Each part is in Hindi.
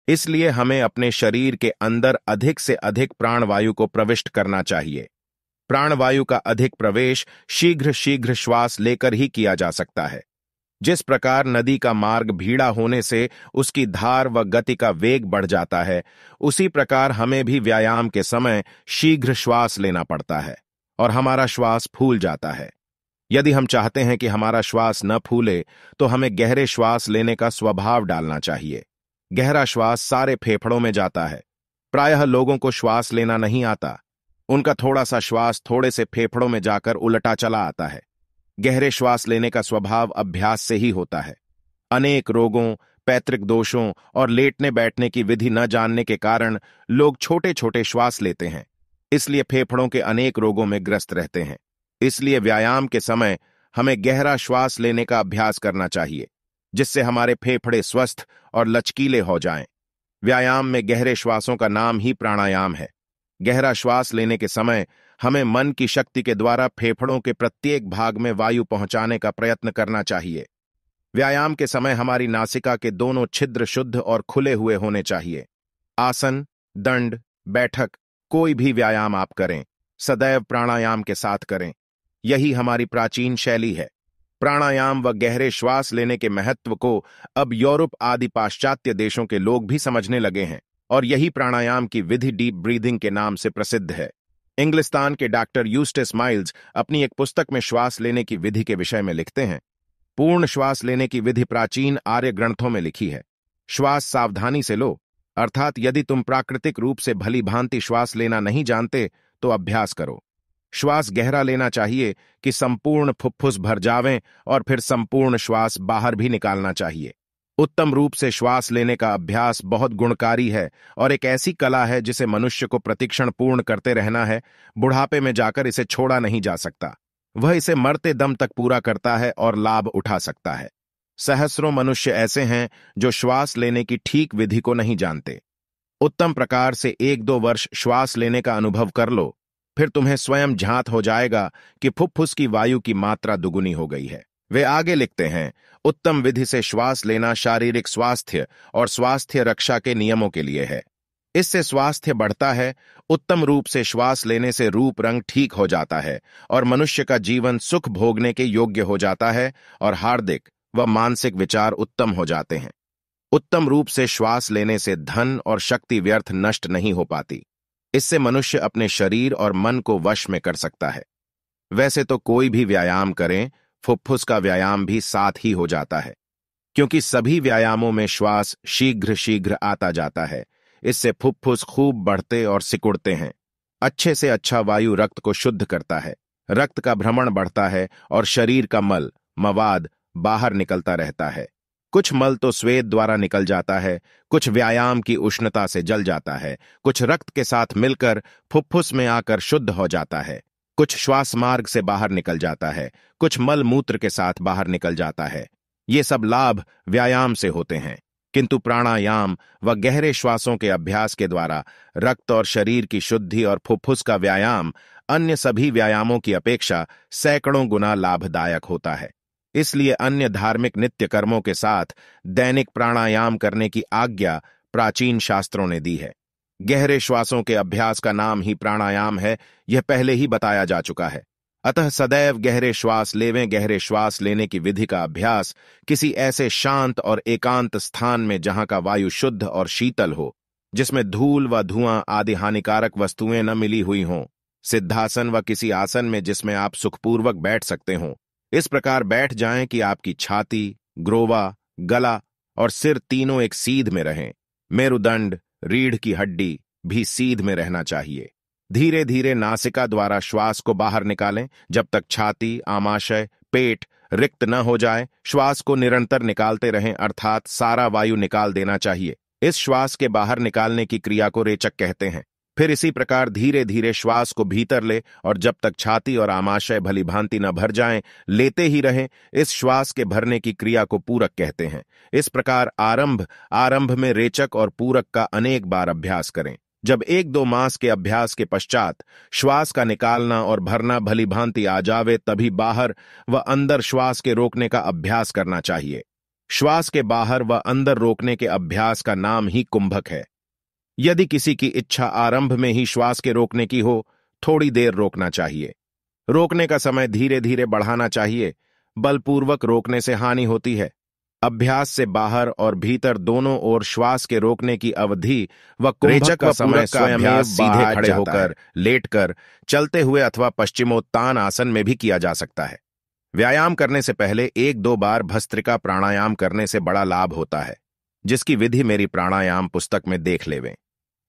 इसलिए हमें अपने शरीर के अंदर अधिक से अधिक प्राणवायु को प्रविष्ट करना चाहिए। प्राणवायु का अधिक प्रवेश शीघ्र शीघ्र श्वास लेकर ही किया जा सकता है। जिस प्रकार नदी का मार्ग भीड़ा होने से उसकी धार व गति का वेग बढ़ जाता है, उसी प्रकार हमें भी व्यायाम के समय शीघ्र श्वास लेना पड़ता है और हमारा श्वास फूल जाता है। यदि हम चाहते हैं कि हमारा श्वास न फूले, तो हमें गहरे श्वास लेने का स्वभाव डालना चाहिए। गहरा श्वास सारे फेफड़ों में जाता है। प्रायः लोगों को श्वास लेना नहीं आता। उनका थोड़ा सा श्वास थोड़े से फेफड़ों में जाकर उलटा चला आता है। गहरे श्वास लेने का स्वभाव अभ्यास से ही होता है। अनेक रोगों, पैतृक दोषों और लेटने बैठने की विधि न जानने के कारण लोग छोटे छोटे श्वास लेते हैं, इसलिए फेफड़ों के अनेक रोगों में ग्रस्त रहते हैं। इसलिए व्यायाम के समय हमें गहरा श्वास लेने का अभ्यास करना चाहिए, जिससे हमारे फेफड़े स्वस्थ और लचकीले हो जाएं। व्यायाम में गहरे श्वासों का नाम ही प्राणायाम है। गहरा श्वास लेने के समय हमें मन की शक्ति के द्वारा फेफड़ों के प्रत्येक भाग में वायु पहुंचाने का प्रयत्न करना चाहिए। व्यायाम के समय हमारी नासिका के दोनों छिद्र शुद्ध और खुले हुए होने चाहिए। आसन, दंड, बैठक, कोई भी व्यायाम आप करें, सदैव प्राणायाम के साथ करें। यही हमारी प्राचीन शैली है। प्राणायाम व गहरे श्वास लेने के महत्व को अब यूरोप आदि पाश्चात्य देशों के लोग भी समझने लगे हैं, और यही प्राणायाम की विधि डीप ब्रीदिंग के नाम से प्रसिद्ध है। इंग्लिस्तान के डॉक्टर यूस्टिस माइल्स अपनी एक पुस्तक में श्वास लेने की विधि के विषय में लिखते हैं। पूर्ण श्वास लेने की विधि प्राचीन आर्य ग्रंथों में लिखी है। श्वास सावधानी से लो, अर्थात यदि तुम प्राकृतिक रूप से भली भांति श्वास लेना नहीं जानते तो अभ्यास करो। श्वास गहरा लेना चाहिए कि संपूर्ण फुफ्फुस भर जावें, और फिर संपूर्ण श्वास बाहर भी निकालना चाहिए। उत्तम रूप से श्वास लेने का अभ्यास बहुत गुणकारी है और एक ऐसी कला है जिसे मनुष्य को प्रतिक्षण पूर्ण करते रहना है। बुढ़ापे में जाकर इसे छोड़ा नहीं जा सकता। वह इसे मरते दम तक पूरा करता है और लाभ उठा सकता है। सहस्रों मनुष्य ऐसे हैं जो श्वास लेने की ठीक विधि को नहीं जानते। उत्तम प्रकार से 1-2 वर्ष श्वास लेने का अनुभव कर लो, फिर तुम्हें स्वयं झांत हो जाएगा कि फुफ्फुस की वायु की मात्रा दुगुनी हो गई है। वे आगे लिखते हैं, उत्तम विधि से श्वास लेना शारीरिक स्वास्थ्य और स्वास्थ्य रक्षा के नियमों के लिए है। इससे स्वास्थ्य बढ़ता है। उत्तम रूप से श्वास लेने से रूप रंग ठीक हो जाता है और मनुष्य का जीवन सुख भोगने के योग्य हो जाता है और हार्दिक व मानसिक विचार उत्तम हो जाते हैं। उत्तम रूप से श्वास लेने से धन और शक्ति व्यर्थ नष्ट नहीं हो पाती। इससे मनुष्य अपने शरीर और मन को वश में कर सकता है। वैसे तो कोई भी व्यायाम करें, फुफ्फुस का व्यायाम भी साथ ही हो जाता है, क्योंकि सभी व्यायामों में श्वास शीघ्र शीघ्र आता जाता है। इससे फुफ्फुस खूब बढ़ते और सिकुड़ते हैं। अच्छे से अच्छा वायु रक्त को शुद्ध करता है, रक्त का भ्रमण बढ़ता है और शरीर का मल, मवाद बाहर निकलता रहता है। कुछ मल तो स्वेद द्वारा निकल जाता है, कुछ व्यायाम की उष्णता से जल जाता है, कुछ रक्त के साथ मिलकर फुफ्फुस में आकर शुद्ध हो जाता है, कुछ श्वास मार्ग से बाहर निकल जाता है, कुछ मल मूत्र के साथ बाहर निकल जाता है। ये सब लाभ व्यायाम से होते हैं, किंतु प्राणायाम व गहरे श्वासों के अभ्यास के द्वारा रक्त और शरीर की शुद्धि और फुफ्फुस का व्यायाम अन्य सभी व्यायामों की अपेक्षा सैकड़ों गुना लाभदायक होता है। इसलिए अन्य धार्मिक नित्य कर्मों के साथ दैनिक प्राणायाम करने की आज्ञा प्राचीन शास्त्रों ने दी है। गहरे श्वासों के अभ्यास का नाम ही प्राणायाम है, यह पहले ही बताया जा चुका है। अतः सदैव गहरे श्वास लेवें। गहरे श्वास लेने की विधि का अभ्यास किसी ऐसे शांत और एकांत स्थान में जहां का वायु शुद्ध और शीतल हो, जिसमें धूल व धुआं आदि हानिकारक वस्तुएं न मिली हुई हों, सिद्धासन व किसी आसन में जिसमें आप सुखपूर्वक बैठ सकते हों। इस प्रकार बैठ जाएं कि आपकी छाती, ग्रोवा, गला और सिर तीनों एक सीध में रहें। मेरुदंड, रीढ़ की हड्डी भी सीध में रहना चाहिए। धीरे धीरे नासिका द्वारा श्वास को बाहर निकालें जब तक छाती, आमाशय, पेट रिक्त न हो जाए। श्वास को निरंतर निकालते रहें, अर्थात सारा वायु निकाल देना चाहिए। इस श्वास के बाहर निकालने की क्रिया को रेचक कहते हैं। फिर इसी प्रकार धीरे धीरे श्वास को भीतर ले और जब तक छाती और आमाशय भली भांति न भर जाएं, लेते ही रहें। इस श्वास के भरने की क्रिया को पूरक कहते हैं। इस प्रकार आरंभ में रेचक और पूरक का अनेक बार अभ्यास करें। जब 1-2 मास के अभ्यास के पश्चात श्वास का निकालना और भरना भली भांति आ जावे, तभी बाहर व अंदर श्वास के रोकने का अभ्यास करना चाहिए। श्वास के बाहर व अंदर रोकने के अभ्यास का नाम ही कुंभक है। यदि किसी की इच्छा आरंभ में ही श्वास के रोकने की हो, थोड़ी देर रोकना चाहिए। रोकने का समय धीरे धीरे बढ़ाना चाहिए। बलपूर्वक रोकने से हानि होती है। अभ्यास से बाहर और भीतर दोनों ओर श्वास के रोकने की अवधि व कुंभक का समय स्वयं सीधे खड़े होकर, लेटकर, चलते हुए अथवा पश्चिमोत्तान आसन में भी किया जा सकता है। व्यायाम करने से पहले 1-2 बार भस्त्रिका प्राणायाम करने से बड़ा लाभ होता है, जिसकी विधि मेरी प्राणायाम पुस्तक में देख लेवें।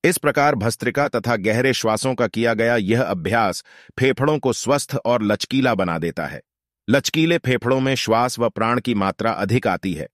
इस प्रकार भस्त्रिका तथा गहरे श्वासों का किया गया यह अभ्यास फेफड़ों को स्वस्थ और लचकीला बना देता है। लचकीले फेफड़ों में श्वास व प्राण की मात्रा अधिक आती है।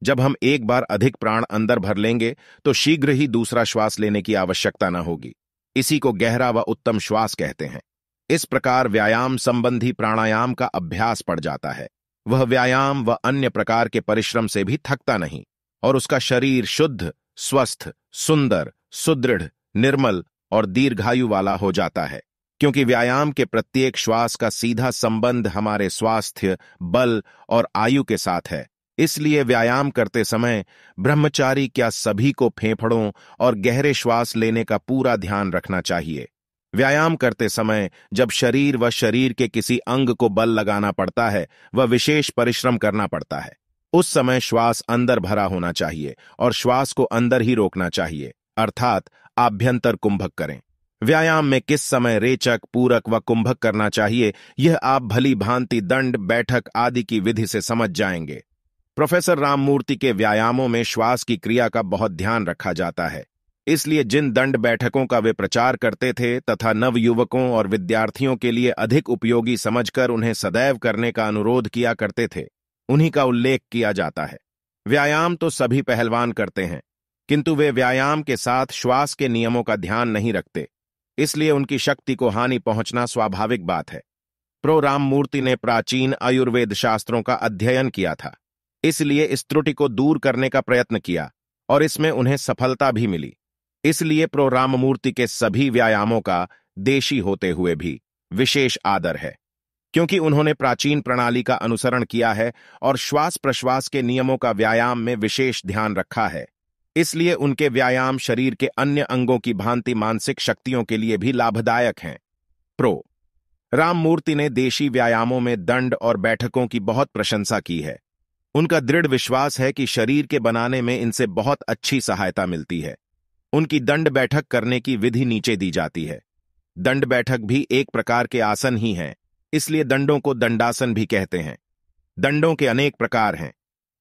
जब हम एक बार अधिक प्राण अंदर भर लेंगे तो शीघ्र ही दूसरा श्वास लेने की आवश्यकता न होगी। इसी को गहरा व उत्तम श्वास कहते हैं। इस प्रकार व्यायाम संबंधी प्राणायाम का अभ्यास पड़ जाता है। वह व्यायाम व अन्य प्रकार के परिश्रम से भी थकता नहीं और उसका शरीर शुद्ध, स्वस्थ, सुंदर, सुदृढ़, निर्मल और दीर्घायु वाला हो जाता है, क्योंकि व्यायाम के प्रत्येक श्वास का सीधा संबंध हमारे स्वास्थ्य, बल और आयु के साथ है। इसलिए व्यायाम करते समय ब्रह्मचारी क्या सभी को फेफड़ों और गहरे श्वास लेने का पूरा ध्यान रखना चाहिए। व्यायाम करते समय जब शरीर व शरीर के किसी अंग को बल लगाना पड़ता है व विशेष परिश्रम करना पड़ता है, उस समय श्वास अंदर भरा होना चाहिए और श्वास को अंदर ही रोकना चाहिए, अर्थात आभ्यंतर कुंभक करें। व्यायाम में किस समय रेचक, पूरक व कुंभक करना चाहिए, यह आप भली भांति दंड, बैठक आदि की विधि से समझ जाएंगे। प्रोफेसर राममूर्ति के व्यायामों में श्वास की क्रिया का बहुत ध्यान रखा जाता है। इसलिए जिन दंड बैठकों का वे प्रचार करते थे तथा नवयुवकों और विद्यार्थियों के लिए अधिक उपयोगी समझकर उन्हें सदैव करने का अनुरोध किया करते थे, उन्हीं का उल्लेख किया जाता है। व्यायाम तो सभी पहलवान करते हैं, किंतु वे व्यायाम के साथ श्वास के नियमों का ध्यान नहीं रखते, इसलिए उनकी शक्ति को हानि पहुंचना स्वाभाविक बात है। प्रो राममूर्ति ने प्राचीन आयुर्वेद शास्त्रों का अध्ययन किया था, इसलिए इस त्रुटि को दूर करने का प्रयत्न किया और इसमें उन्हें सफलता भी मिली। इसलिए प्रो राममूर्ति के सभी व्यायामों का देशी होते हुए भी विशेष आदर है, क्योंकि उन्होंने प्राचीन प्रणाली का अनुसरण किया है और श्वास प्रश्वास के नियमों का व्यायाम में विशेष ध्यान रखा है। इसलिए उनके व्यायाम शरीर के अन्य अंगों की भांति मानसिक शक्तियों के लिए भी लाभदायक हैं। प्रो राममूर्ति ने देशी व्यायामों में दंड और बैठकों की बहुत प्रशंसा की है। उनका दृढ़ विश्वास है कि शरीर के बनाने में इनसे बहुत अच्छी सहायता मिलती है। उनकी दंड बैठक करने की विधि नीचे दी जाती है। दंड बैठक भी एक प्रकार के आसन ही हैं, इसलिए दंडों को दंडासन भी कहते हैं। दंडों के अनेक प्रकार हैं।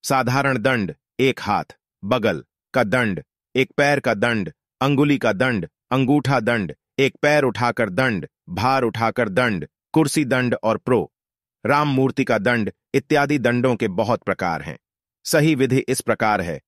साधारण दंड, एक हाथ, बगल का दंड, एक पैर का दंड, अंगुली का दंड, अंगूठा दंड, एक पैर उठाकर दंड, भार उठाकर दंड, कुर्सी दंड और प्रो राममूर्ति का दंड इत्यादि दंडों के बहुत प्रकार हैं। सही विधि इस प्रकार है